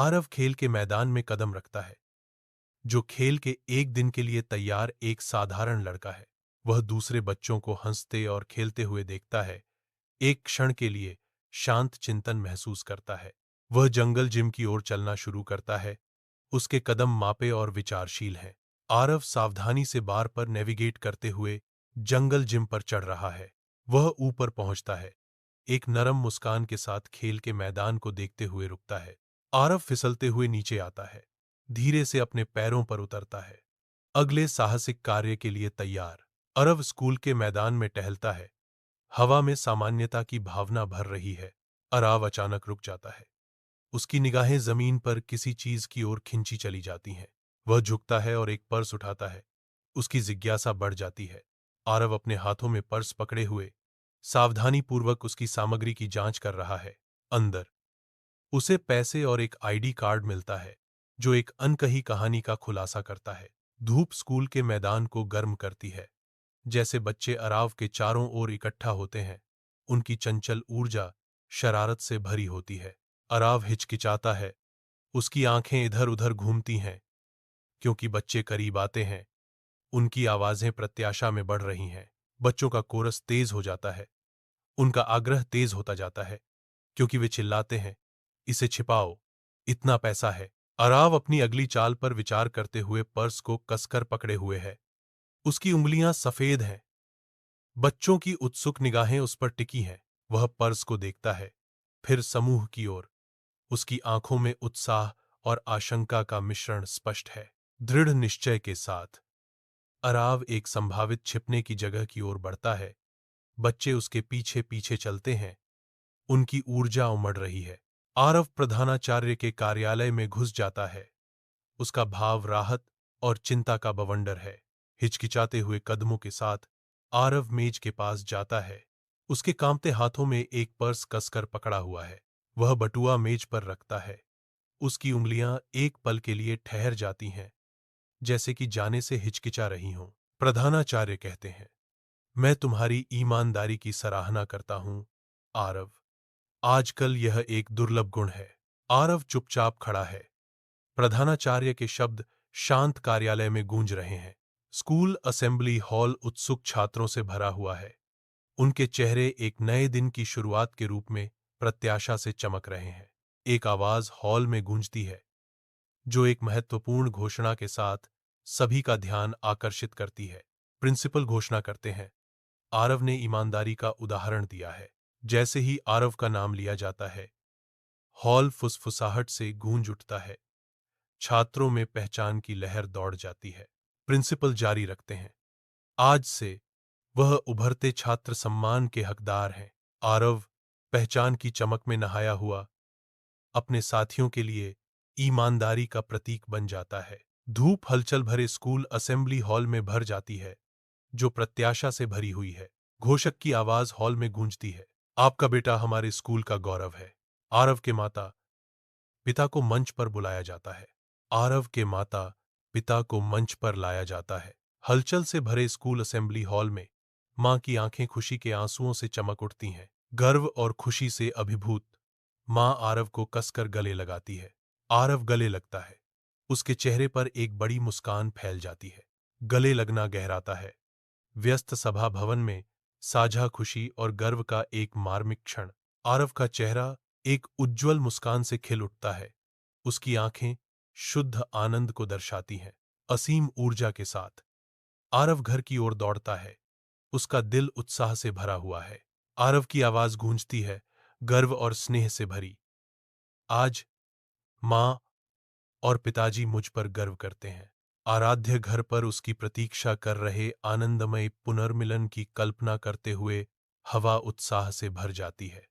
आरव खेल के मैदान में कदम रखता है। जो खेल के एक दिन के लिए तैयार एक साधारण लड़का है। वह दूसरे बच्चों को हंसते और खेलते हुए देखता है। एक क्षण के लिए शांत चिंतन महसूस करता है। वह जंगल जिम की ओर चलना शुरू करता है। उसके कदम मापे और विचारशील हैं। आरव सावधानी से बार पर नेविगेट करते हुए जंगल जिम पर चढ़ रहा है। वह ऊपर पहुंचता है। एक नरम मुस्कान के साथ खेल के मैदान को देखते हुए रुकता है। आरव फिसलते हुए नीचे आता है। धीरे से अपने पैरों पर उतरता है। अगले साहसिक कार्य के लिए तैयार। आरव स्कूल के मैदान में टहलता है। हवा में सामान्यता की भावना भर रही है। आरव अचानक रुक जाता है। उसकी निगाहें जमीन पर किसी चीज की ओर खिंची चली जाती हैं। वह झुकता है और एक पर्स उठाता है। उसकी जिज्ञासा बढ़ जाती है। आरव अपने हाथों में पर्स पकड़े हुए सावधानीपूर्वक उसकी सामग्री की जांच कर रहा है। अंदर उसे पैसे और एक आईडी कार्ड मिलता है, जो एक अनकही कहानी का खुलासा करता है। धूप स्कूल के मैदान को गर्म करती है। जैसे बच्चे अराव के चारों ओर इकट्ठा होते हैं, उनकी चंचल ऊर्जा शरारत से भरी होती है। अराव हिचकिचाता है। उसकी आंखें इधर उधर घूमती हैं, क्योंकि बच्चे करीब आते हैं। उनकी आवाजें प्रत्याशा में बढ़ रही हैं। बच्चों का कोरस तेज हो जाता है। उनका आग्रह तेज होता जाता है, क्योंकि वे चिल्लाते हैं, इसे छिपाओ, इतना पैसा है। अराव अपनी अगली चाल पर विचार करते हुए पर्स को कसकर पकड़े हुए है। उसकी उंगलियां सफेद हैं। बच्चों की उत्सुक निगाहें उस पर टिकी हैं। वह पर्स को देखता है, फिर समूह की ओर। उसकी आंखों में उत्साह और आशंका का मिश्रण स्पष्ट है। दृढ़ निश्चय के साथ अराव एक संभावित छिपने की जगह की ओर बढ़ता है। बच्चे उसके पीछे पीछे चलते हैं। उनकी ऊर्जा उमड़ रही है। आरव प्रधानाचार्य के कार्यालय में घुस जाता है। उसका भाव राहत और चिंता का बवंडर है। हिचकिचाते हुए कदमों के साथ आरव मेज के पास जाता है। उसके कांपते हाथों में एक पर्स कसकर पकड़ा हुआ है। वह बटुआ मेज पर रखता है। उसकी उंगलियां एक पल के लिए ठहर जाती हैं, जैसे कि जाने से हिचकिचा रही हों। प्रधानाचार्य कहते हैं, मैं तुम्हारी ईमानदारी की सराहना करता हूं, आरव। आजकल यह एक दुर्लभ गुण है। आरव चुपचाप खड़ा है। प्रधानाचार्य के शब्द शांत कार्यालय में गूंज रहे हैं। स्कूल असेंबली हॉल उत्सुक छात्रों से भरा हुआ है। उनके चेहरे एक नए दिन की शुरुआत के रूप में प्रत्याशा से चमक रहे हैं। एक आवाज हॉल में गूंजती है, जो एक महत्वपूर्ण घोषणा के साथ सभी का ध्यान आकर्षित करती है। प्रिंसिपल घोषणा करते हैं, आरव ने ईमानदारी का उदाहरण दिया है। जैसे ही आरव का नाम लिया जाता है, हॉल फुसफुसाहट से गूंज उठता है। छात्रों में पहचान की लहर दौड़ जाती है। प्रिंसिपल जारी रखते हैं, आज से वह उभरते छात्र सम्मान के हकदार हैं। आरव पहचान की चमक में नहाया हुआ अपने साथियों के लिए ईमानदारी का प्रतीक बन जाता है। धूप हलचल भरे स्कूल असेंबली हॉल में भर जाती है, जो प्रत्याशा से भरी हुई है। घोषक की आवाज हॉल में गूंजती है, आपका बेटा हमारे स्कूल का गौरव है। आरव के माता पिता को मंच पर बुलाया जाता है। आरव के माता पिता को मंच पर लाया जाता है। हलचल से भरे स्कूल असेंबली हॉल में मां की आंखें खुशी के आंसुओं से चमक उठती हैं। गर्व और खुशी से अभिभूत मां आरव को कसकर गले लगाती है। आरव गले लगता है। उसके चेहरे पर एक बड़ी मुस्कान फैल जाती है। गले लगना गहराता है। व्यस्त सभा भवन में साझा खुशी और गर्व का एक मार्मिक क्षण। आरव का चेहरा एक उज्ज्वल मुस्कान से खिल उठता है। उसकी आंखें शुद्ध आनंद को दर्शाती हैं। असीम ऊर्जा के साथ आरव घर की ओर दौड़ता है। उसका दिल उत्साह से भरा हुआ है। आरव की आवाज गूंजती है, गर्व और स्नेह से भरी, आज मां और पिताजी मुझ पर गर्व करते हैं। आराध्य घर पर उसकी प्रतीक्षा कर रहे आनंदमय पुनर्मिलन की कल्पना करते हुए हवा उत्साह से भर जाती है।